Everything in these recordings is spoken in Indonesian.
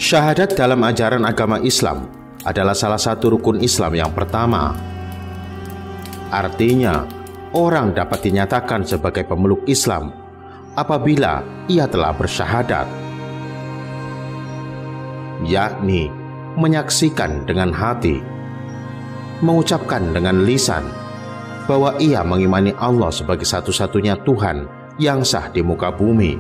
Syahadat dalam ajaran agama Islam adalah salah satu rukun Islam yang pertama. Artinya, orang dapat dinyatakan sebagai pemeluk Islam apabila ia telah bersyahadat, yakni menyaksikan dengan hati, mengucapkan dengan lisan bahwa ia mengimani Allah sebagai satu-satunya Tuhan yang sah di muka bumi,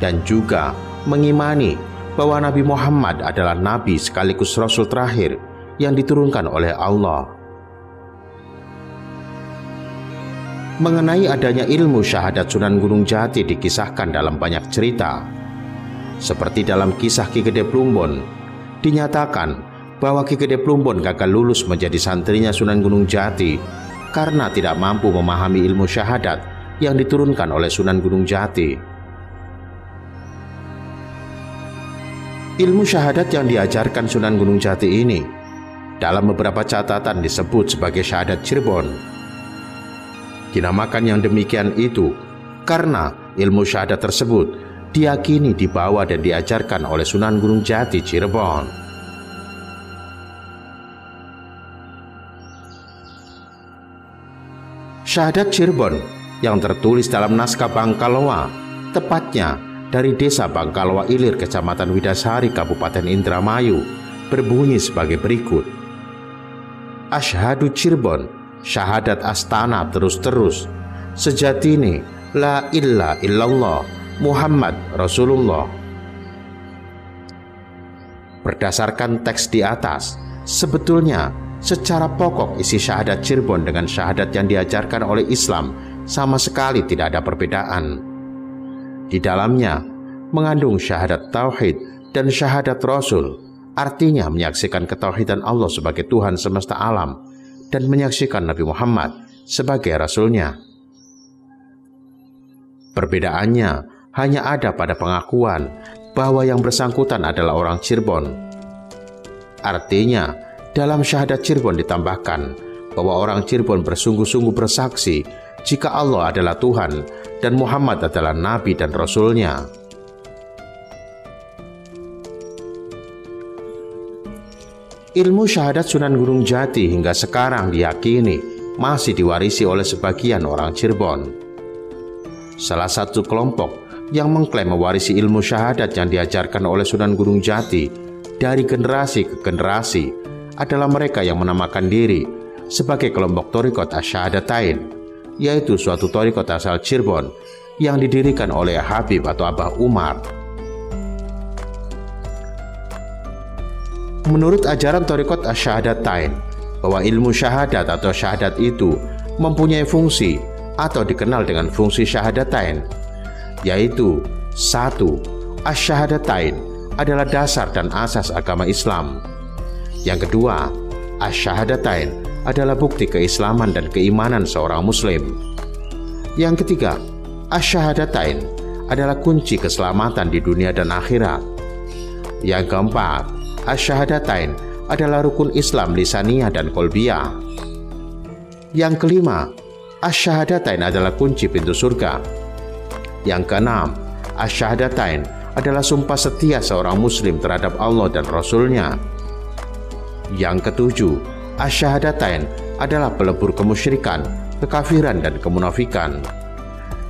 dan juga mengimani bahwa Nabi Muhammad adalah Nabi sekaligus Rasul terakhir yang diturunkan oleh Allah. Mengenai adanya ilmu syahadat Sunan Gunung Jati dikisahkan dalam banyak cerita. Seperti dalam kisah Ki Gede Plumbon, dinyatakan bahwa Ki Gede Plumbon gagal lulus menjadi santrinya Sunan Gunung Jati karena tidak mampu memahami ilmu syahadat yang diturunkan oleh Sunan Gunung Jati. Ilmu syahadat yang diajarkan Sunan Gunung Jati ini dalam beberapa catatan disebut sebagai syahadat Cirebon. Dinamakan yang demikian itu karena ilmu syahadat tersebut diyakini dibawa dan diajarkan oleh Sunan Gunung Jati Cirebon. Syahadat Cirebon yang tertulis dalam naskah Bangkaloa, tepatnya dari desa Bangkaloa Ilir, Kecamatan Widasari, Kabupaten Indramayu, berbunyi sebagai berikut. Asyhadu Cirebon, syahadat astana terus-terus, sejatine la ilaha illallah Muhammad Rasulullah. Berdasarkan teks di atas, sebetulnya secara pokok isi syahadat Cirebon dengan syahadat yang diajarkan oleh Islam sama sekali tidak ada perbedaan. Di dalamnya mengandung syahadat tauhid dan syahadat Rasul, artinya menyaksikan ketauhidan Allah sebagai Tuhan semesta alam dan menyaksikan Nabi Muhammad sebagai Rasulnya. Perbedaannya hanya ada pada pengakuan bahwa yang bersangkutan adalah orang Cirebon. Artinya, dalam syahadat Cirebon ditambahkan bahwa orang Cirebon bersungguh-sungguh bersaksi jika Allah adalah Tuhan dan Muhammad adalah Nabi dan Rasul-Nya. Ilmu syahadat Sunan Gunung Jati hingga sekarang diyakini masih diwarisi oleh sebagian orang Cirebon. Salah satu kelompok yang mengklaim mewarisi ilmu syahadat yang diajarkan oleh Sunan Gunung Jati dari generasi ke generasi adalah mereka yang menamakan diri sebagai kelompok Thariqat Asy-Syahadatain, yaitu suatu thariqat asal Cirebon yang didirikan oleh Habib atau Abah Umar. Menurut ajaran thariqat Asy-Syahadatain, bahwa ilmu syahadat atau syahadat itu mempunyai fungsi atau dikenal dengan fungsi syahadatain, yaitu 1. Asy-Syahadatain adalah dasar dan asas agama Islam. Yang kedua, Asy-Syahadatain adalah bukti keislaman dan keimanan seorang muslim. Yang ketiga, Asy-Syahadatain adalah kunci keselamatan di dunia dan akhirat. Yang keempat, Asy-Syahadatain adalah rukun Islam lisaniyah dan qalbiyah. Yang kelima, Asy-Syahadatain adalah kunci pintu surga. Yang keenam, Asy-Syahadatain adalah sumpah setia seorang muslim terhadap Allah dan Rasul-Nya. Yang ketujuh, Asy-Syahadatain adalah pelebur kemusyrikan, kekafiran, dan kemunafikan.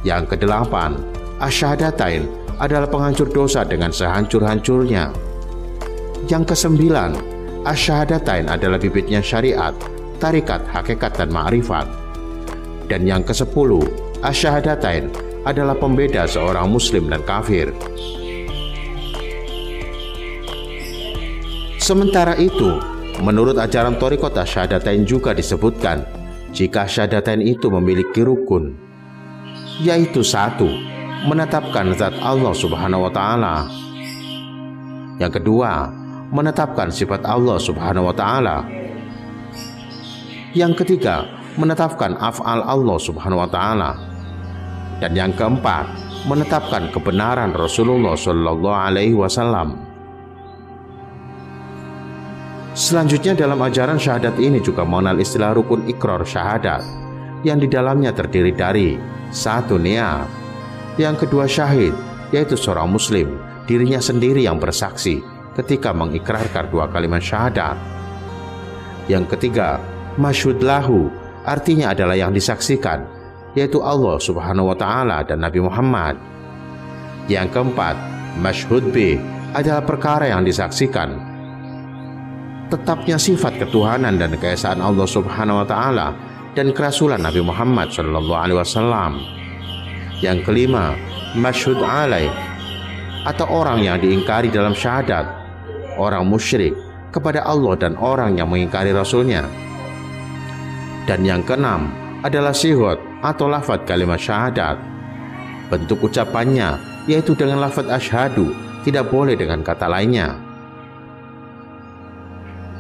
Yang kedelapan, Asy-Syahadatain adalah penghancur dosa dengan sehancur-hancurnya. Yang kesembilan, Asy-Syahadatain adalah bibitnya syariat, tarikat, hakikat, dan ma'rifat. Dan yang kesepuluh, Asy-Syahadatain adalah pembeda seorang muslim dan kafir. Sementara itu, menurut ajaran thariqat Asy-Syahadatain juga disebutkan jika Syahadatain itu memiliki rukun, yaitu 1. Menetapkan zat Allah Subhanahu wa Ta'ala. Yang kedua, menetapkan sifat Allah Subhanahu wa Ta'ala. Yang ketiga, menetapkan af'al Allah Subhanahu wa Ta'ala. Dan yang keempat, menetapkan kebenaran Rasulullah Shallallahu Alaihi Wasallam. Selanjutnya dalam ajaran syahadat ini juga mengenal istilah rukun ikrar syahadat yang di dalamnya terdiri dari 1. Niat, yang kedua syahid, yaitu seorang muslim dirinya sendiri yang bersaksi ketika mengikrarkan dua kalimat syahadat. Yang ketiga, masyhud lahu, artinya adalah yang disaksikan, yaitu Allah Subhanahu wa Ta'ala dan Nabi Muhammad. Yang keempat, masyhud bih adalah perkara yang disaksikan, tetapnya sifat ketuhanan dan keesaan Allah Subhanahu wa Ta'ala dan kerasulan Nabi Muhammad SAW. Yang kelima, masyhud alaih, atau orang yang diingkari dalam syahadat, orang musyrik kepada Allah dan orang yang mengingkari Rasulnya. Dan yang keenam adalah sihot atau lafadz kalimat syahadat. Bentuk ucapannya yaitu dengan lafadz asyhadu, tidak boleh dengan kata lainnya.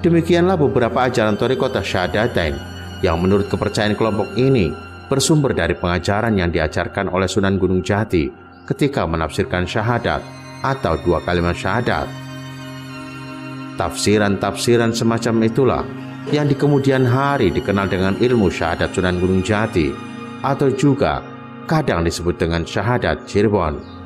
Demikianlah beberapa ajaran thariqat asyhadatain yang menurut kepercayaan kelompok ini bersumber dari pengajaran yang diajarkan oleh Sunan Gunung Jati ketika menafsirkan syahadat atau dua kalimat syahadat. Tafsiran-tafsiran semacam itulah yang di kemudian hari dikenal dengan ilmu syahadat Sunan Gunung Jati, atau juga kadang disebut dengan syahadat Cirebon.